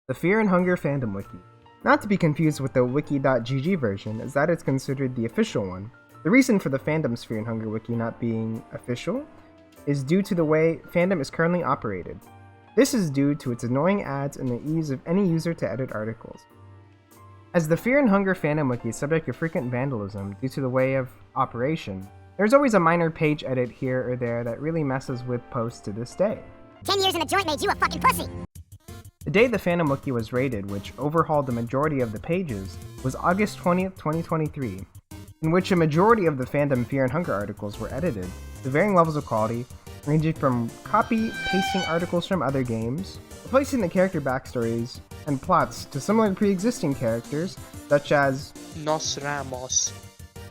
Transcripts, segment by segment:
The Fear and Hunger Fandom Wiki. Not to be confused with the wiki.gg version, as that is considered the official one. The reason for the fandom's Fear and Hunger Wiki not being official is due to the way fandom is currently operated. This is due to its annoying ads and the ease of any user to edit articles. As the Fear and Hunger Fandom Wiki is subject to frequent vandalism due to the way of operation, there's always a minor page edit here or there that really messes with posts to this day. 10 years in the joint made you a fucking pussy! The day the Fandom Wiki was raided, which overhauled the majority of the pages, was August 20th, 2023, in which a majority of the fandom Fear and Hunger articles were edited to varying levels of quality, ranging from copy-pasting articles from other games, replacing the character backstories and plots to similar pre-existing characters, such as Nos Ramos,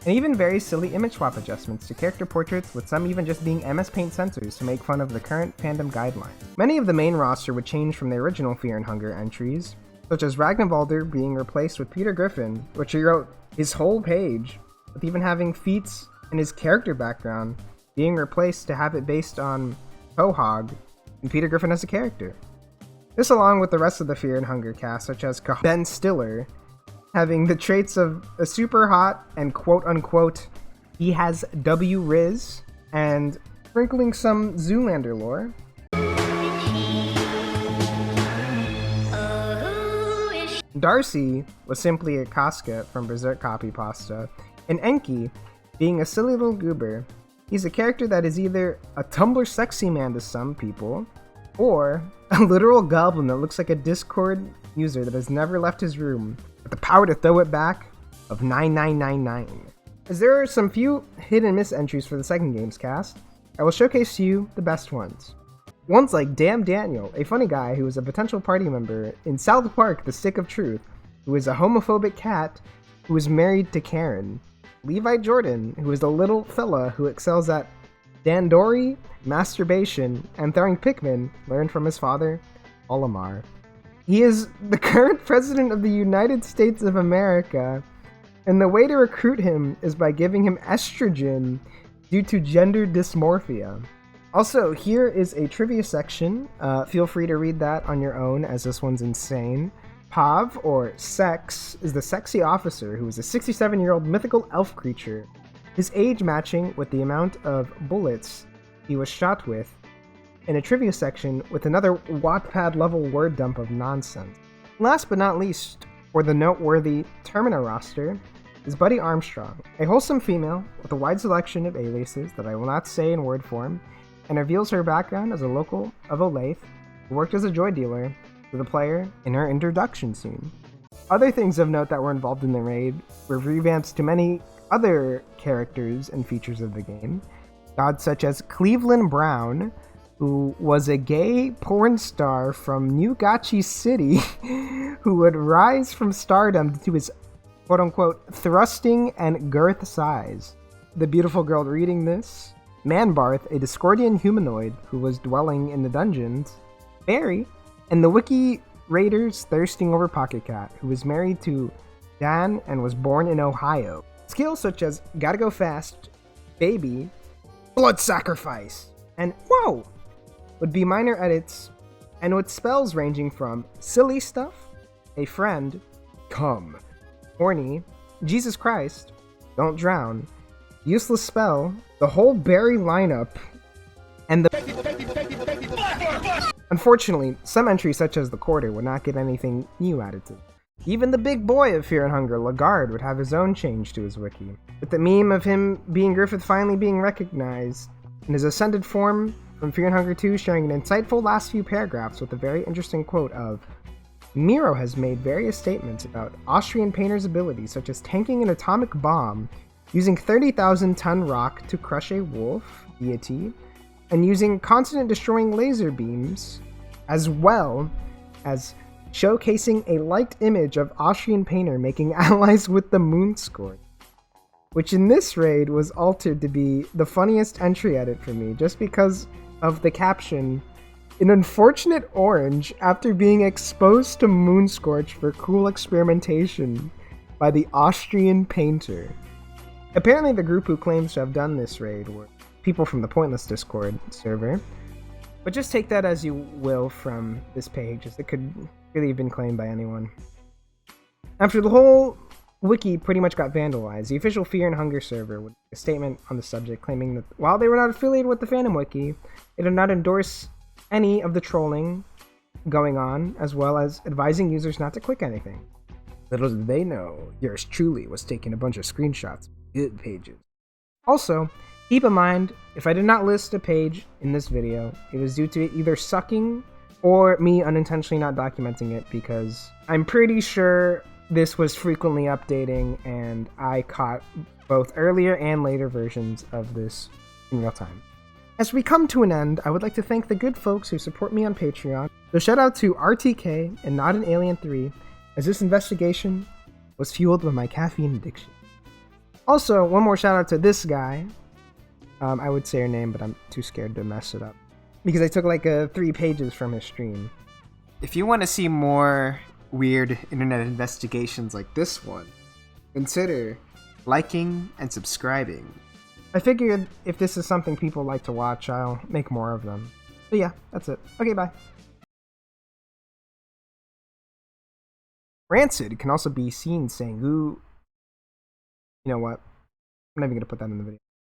and even very silly image swap adjustments to character portraits, with some even just being MS Paint censors to make fun of the current fandom guidelines. Many of the main roster would change from the original Fear and Hunger entries, such as Ragnvalder being replaced with Peter Griffin, which he wrote his whole page, with even having feats in his character background being replaced to have it based on Quahog and Peter Griffin as a character. This along with the rest of the Fear and Hunger cast, such as Ben Stiller, having the traits of a super hot and quote-unquote he has W Riz, and sprinkling some Zoolander lore. Darcy was simply a Casca from Berserk Copy Pasta, and Enki being a silly little goober. He's a character that is either a Tumblr sexy man to some people, or a literal goblin that looks like a Discord user that has never left his room, with the power to throw it back of 9999. As there are some few hit and miss entries for the second game's cast, I will showcase to you the best ones. Ones like Damn Daniel, a funny guy who is a potential party member in South Park, The Stick of Truth, who is a homophobic cat who is married to Karen. Levi Jordan, who is a little fella who excels at dandori, masturbation, and throwing Pikmin, learned from his father, Olimar. He is the current president of the United States of America, and the way to recruit him is by giving him estrogen due to gender dysmorphia. Also, here is a trivia section. Feel free to read that on your own, as this one's insane. Pav, or Sex, is the sexy officer who is a 67-year-old mythical elf creature, his age matching with the amount of bullets he was shot with, in a trivia section with another Wattpad-level word dump of nonsense. Last but not least, for the noteworthy Termina roster, is Buddy Armstrong, a wholesome female with a wide selection of aliases that I will not say in word form, and reveals her background as a local of Olathe, who worked as a joy dealer to the player in her introduction scene. Other things of note that were involved in the raid were revamps to many other characters and features of the game, gods such as Cleveland Brown, who was a gay porn star from New Gachi City, who would rise from stardom due to his quote-unquote thrusting and girth size. The beautiful girl reading this, Manbarth, a Discordian humanoid who was dwelling in the dungeons, Barry, and the Wiki Raiders thirsting over Pocket Cat, who was married to Dan and was born in Ohio. Skills such as Gotta Go Fast, Baby, Blood Sacrifice, and Whoa! Would be minor edits, and with spells ranging from Silly Stuff, A Friend, Come, Horny, Jesus Christ, Don't Drown, Useless Spell, the whole Barry lineup, and the Unfortunately, some entries such as the Quarter would not get anything new added to them. Even the big boy of Fear and Hunger, Lagarde, would have his own change to his wiki, with the meme of him being Griffith finally being recognized in his ascended form from Fear and Hunger 2 sharing an insightful last few paragraphs with a very interesting quote of, Miro has made various statements about Austrian painter's abilities, such as tanking an atomic bomb, using 30,000-ton rock to crush a wolf deity, and using continent-destroying laser beams, as well as showcasing a liked image of Austrian painter making allies with the moonscorch, which in this raid was altered to be the funniest entry edit for me, just because of the caption, an unfortunate orange after being exposed to moonscorch for cool experimentation by the Austrian painter. Apparently the group who claims to have done this raid were people from the Pointless Discord server, but just take that as you will from this page, as it could really been claimed by anyone. After the whole wiki pretty much got vandalized, the official Fear and Hunger server would make a statement on the subject claiming that while they were not affiliated with the fandom wiki, it did not endorse any of the trolling going on, as well as advising users not to click anything. Little did they know, yours truly was taking a bunch of screenshots of good pages. Also, keep in mind, if I did not list a page in this video, it was due to it either sucking or me unintentionally not documenting it, because I'm pretty sure this was frequently updating and I caught both earlier and later versions of this in real time. As we come to an end, I would like to thank the good folks who support me on Patreon. So shout out to RTK and Not an Alien 3, as this investigation was fueled by my caffeine addiction. Also, one more shout out to this guy. I would say her name, but I'm too scared to mess it up, because I took like 3 pages from his stream. If you want to see more weird internet investigations like this one, consider liking and subscribing. I figured if this is something people like to watch, I'll make more of them. But yeah, that's it. Okay, bye. Rancid can also be seen saying, ooh, you know what? I'm not even going to put that in the video.